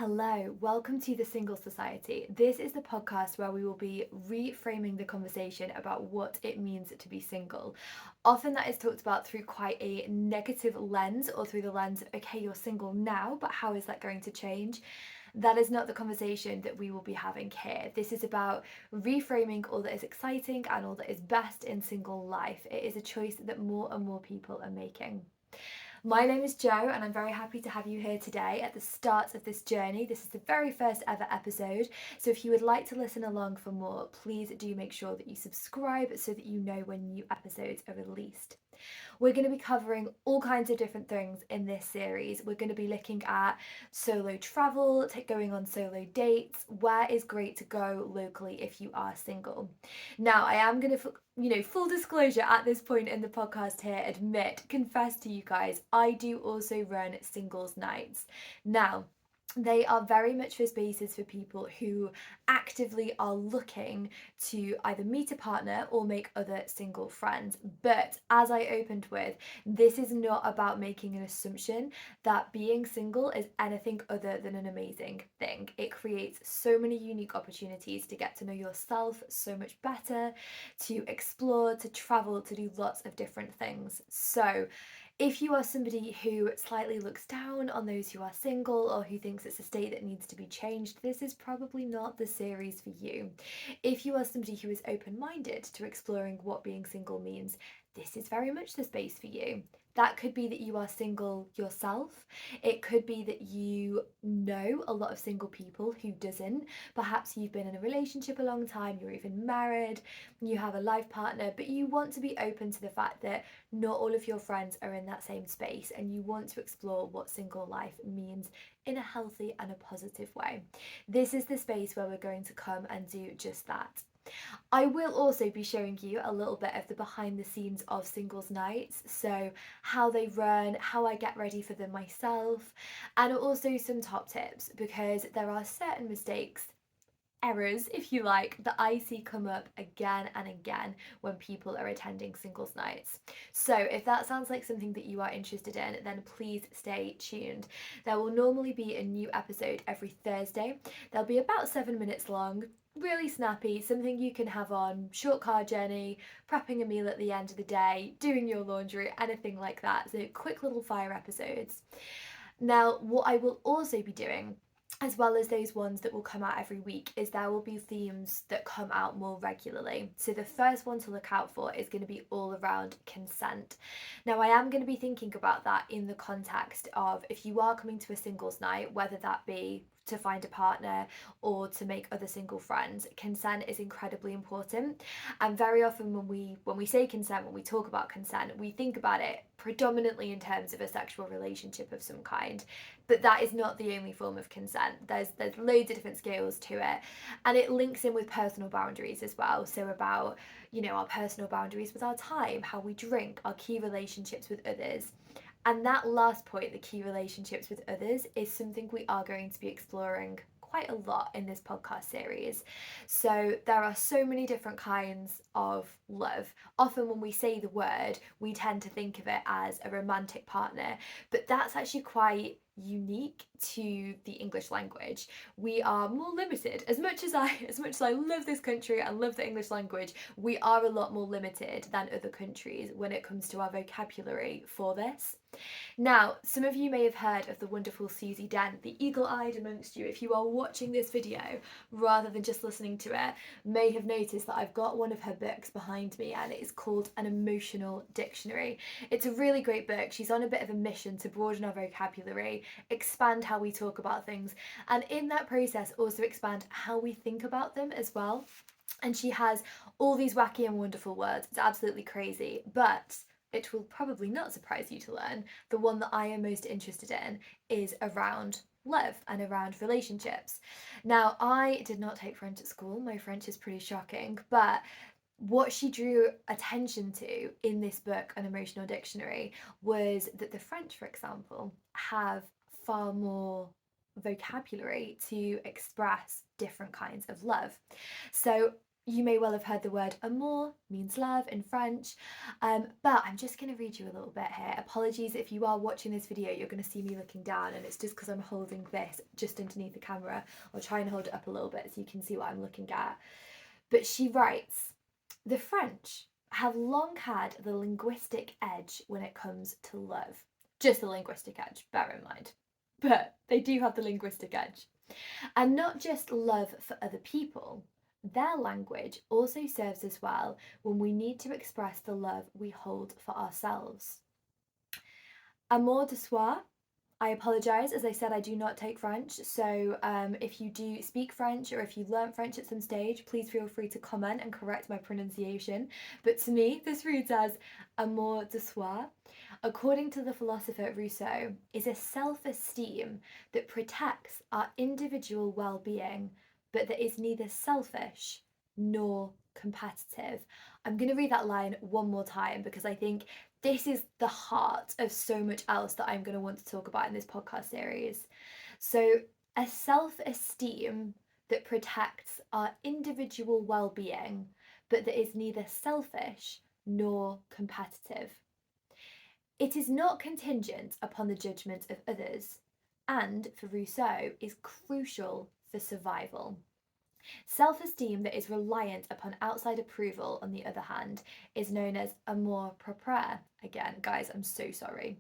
Hello, welcome to the Single Society. This is the podcast where we will be reframing the conversation about what it means to be single. Often that is talked about through quite a negative lens or through the lens of, okay, you're single now, but how is that going to change? That is not the conversation that we will be having here. This is about reframing all that is exciting and all that is best in single life. It is a choice that more and more people are making. My name is Jo, and I'm very happy to have you here today at the start of this journey. This is the very first ever episode, so if you would like to listen along for more, please do make sure that you subscribe so that you know when new episodes are released. We're going to be covering all kinds of different things in this series. We're going to be looking at solo travel, going on solo dates, where is great to go locally if you are single. Now, I am going to, full disclosure at this point in the podcast here, confess to you guys, I do also run singles nights. Now, they are very much for spaces for people who actively are looking to either meet a partner or make other single friends. But as I opened with, this is not about making an assumption that being single is anything other than an amazing thing. It creates so many unique opportunities to get to know yourself so much better, to explore, to travel, to do lots of different things. So, if you are somebody who slightly looks down on those who are single or who thinks it's a state that needs to be changed, this is probably not the series for you. If you are somebody who is open-minded to exploring what being single means, this is very much the space for you. That could be that you are single yourself. It could be that you know a lot of single people who doesn't. Perhaps you've been in a relationship a long time, you're even married, you have a life partner, but you want to be open to the fact that not all of your friends are in that same space and you want to explore what single life means in a healthy and a positive way. This is the space where we're going to come and do just that. I will also be showing you a little bit of the behind the scenes of singles nights, so how they run, how I get ready for them myself, and also some top tips because there are certain mistakes, errors, if you like, that I see come up again and again when people are attending singles nights. So if that sounds like something that you are interested in, then please stay tuned. There will normally be a new episode every Thursday. They'll be about 7 minutes long, really snappy, something you can have on short car journey, prepping a meal at the end of the day, doing your laundry, anything like that. So quick little fire episodes. Now, what I will also be doing, as well as those ones that will come out every week, is there will be themes that come out more regularly. So the first one to look out for is going to be all around consent. Now, I am going to be thinking about that in the context of if you are coming to a singles night, whether that be to find a partner or to make other single friends, consent is incredibly important. And very often when we say consent, when we talk about consent, we think about it predominantly in terms of a sexual relationship of some kind. But that is not the only form of consent. There's loads of different scales to it. And it links in with personal boundaries as well. So about, our personal boundaries with our time, how we drink, our key relationships with others. And that last point, the key relationships with others, is something we are going to be exploring quite a lot in this podcast series. So there are so many different kinds of love. Often when we say the word, we tend to think of it as a romantic partner, but that's actually quite unique to the English language. We are more limited. As much as I love this country and love the English language, we are a lot more limited than other countries when it comes to our vocabulary for this. Now, some of you may have heard of the wonderful Susie Dent, the eagle-eyed amongst you, if you are watching this video rather than just listening to it, may have noticed that I've got one of her books behind me and it is called An Emotional Dictionary. It's a really great book. She's on a bit of a mission to broaden our vocabulary, expand how we talk about things, and in that process also expand how we think about them as well. And she has all these wacky and wonderful words. It's absolutely crazy, but it will probably not surprise you to learn the one that I am most interested in is around love and around relationships. Now, I did not take French at school. My French is pretty shocking, but what she drew attention to in this book, An Emotional Dictionary, was that the French, for example, have far more vocabulary to express different kinds of love. So You may well have heard the word amour, means love in French, but I'm just going to read you a little bit here. Apologies if you are watching this video, you're going to see me looking down, and it's just because I'm holding this just underneath the camera. I'll try and hold it up a little bit so you can see what I'm looking at. But she writes, the French have long had the linguistic edge when it comes to love. Just the linguistic edge, bear in mind. But they do have the linguistic edge. And not just love for other people. Their language also serves us well when we need to express the love we hold for ourselves. Amour de soi. I apologise, as I said, I do not take French, so if you do speak French or if you learnt French at some stage, please feel free to comment and correct my pronunciation. But to me, this reads as amour de soi, according to the philosopher Rousseau, is a self-esteem that protects our individual well-being, but that is neither selfish nor competitive. I'm going to read that line one more time because I think this is the heart of so much else that I'm going to want to talk about in this podcast series. So, a self-esteem that protects our individual well-being, but that is neither selfish nor competitive. It is not contingent upon the judgment of others, and for Rousseau is crucial for survival. Self-esteem that is reliant upon outside approval, on the other hand, is known as amour propre. Again, guys, I'm so sorry.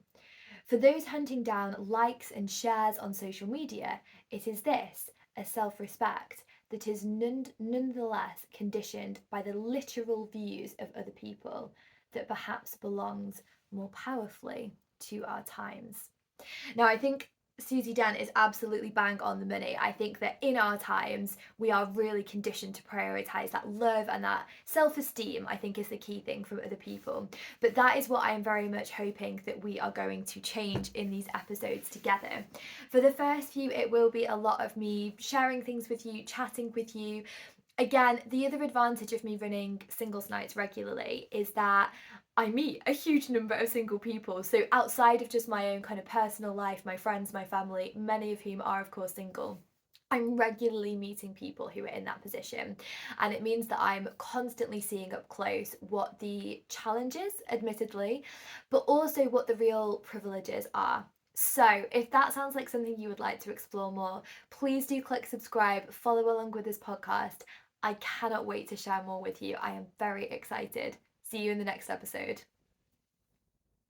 For those hunting down likes and shares on social media, it is this, a self-respect, that is nonetheless conditioned by the literal views of other people, that perhaps belongs more powerfully to our times. Now, I think Susie Dent is absolutely bang on the money. I think that in our times, we are really conditioned to prioritise that love and that self-esteem, I think, is the key thing from other people. But that is what I am very much hoping that we are going to change in these episodes together. For the first few, it will be a lot of me sharing things with you, chatting with you. Again, the other advantage of me running singles nights regularly is that I meet a huge number of single people. So outside of just my own kind of personal life, my friends, my family, many of whom are of course single, I'm regularly meeting people who are in that position. And it means that I'm constantly seeing up close what the challenges, admittedly, but also what the real privileges are. So if that sounds like something you would like to explore more, please do click subscribe, follow along with this podcast. I cannot wait to share more with you. I am very excited. See you in the next episode.